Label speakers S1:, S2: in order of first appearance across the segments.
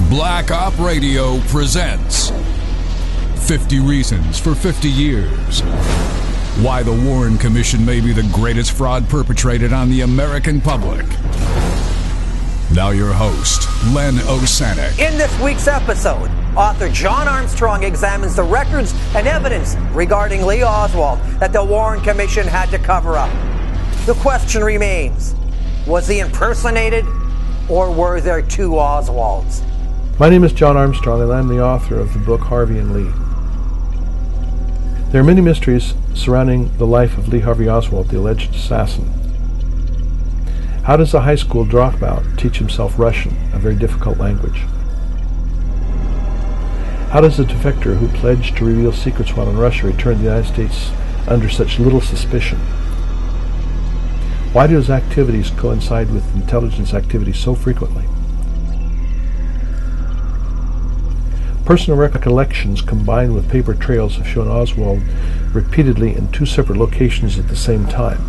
S1: Black Op Radio presents 50 Reasons for 50 Years. Why the Warren Commission may be the greatest fraud perpetrated on the American public. Now your host, Len Osanek.
S2: In this week's episode, author John Armstrong examines the records and evidence regarding Lee Oswald that the Warren Commission had to cover up. The question remains, was he impersonated or were there two Oswalds?
S3: My name is John Armstrong and I'm the author of the book Harvey and Lee. There are many mysteries surrounding the life of Lee Harvey Oswald, the alleged assassin. How does a high school dropout teach himself Russian, a very difficult language? How does a defector who pledged to reveal secrets while in Russia return to the United States under such little suspicion? Why do his activities coincide with intelligence activities so frequently? Personal recollections combined with paper trails have shown Oswald repeatedly in two separate locations at the same time.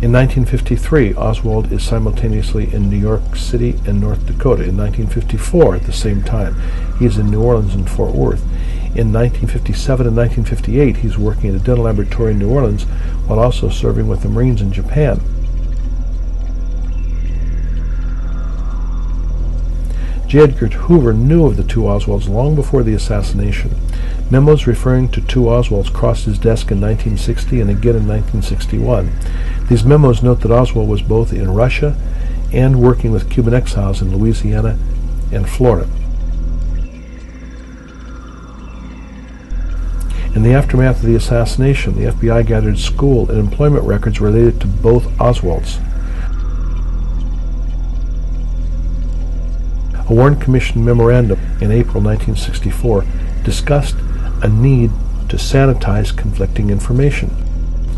S3: In 1953, Oswald is simultaneously in New York City and North Dakota. In 1954, at the same time, he is in New Orleans and Fort Worth. In 1957 and 1958, he's working at a dental laboratory in New Orleans while also serving with the Marines in Japan. J. Edgar Hoover knew of the two Oswalds long before the assassination. Memos referring to two Oswalds crossed his desk in 1960 and again in 1961. These memos note that Oswald was both in Russia and working with Cuban exiles in Louisiana and Florida. In the aftermath of the assassination, the FBI gathered school and employment records related to both Oswalds. A Warren Commission memorandum in April 1964 discussed a need to sanitize conflicting information.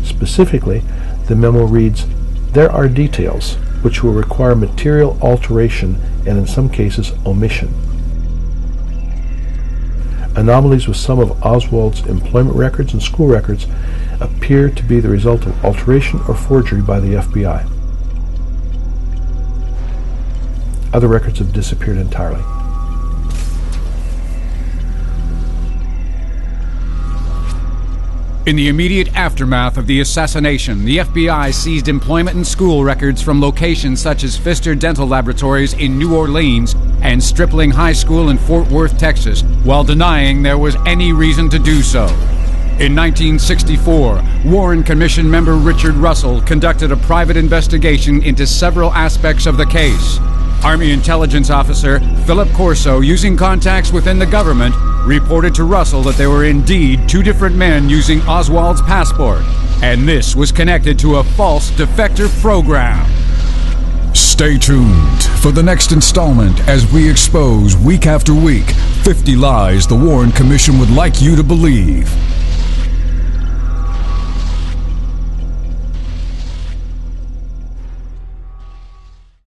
S3: Specifically, the memo reads, "There are details which will require material alteration and in some cases omission. Anomalies with some of Oswald's employment records and school records appear to be the result of alteration or forgery by the FBI. Other records have disappeared entirely."
S4: In the immediate aftermath of the assassination, the FBI seized employment and school records from locations such as Pfister Dental Laboratories in New Orleans and Stripling High School in Fort Worth, Texas, while denying there was any reason to do so. In 1964, Warren Commission member Richard Russell conducted a private investigation into several aspects of the case. Army intelligence officer Philip Corso, using contacts within the government, reported to Russell that there were indeed two different men using Oswald's passport, and this was connected to a false defector program.
S1: Stay tuned for the next installment as we expose week after week 50 lies the Warren Commission would like you to believe.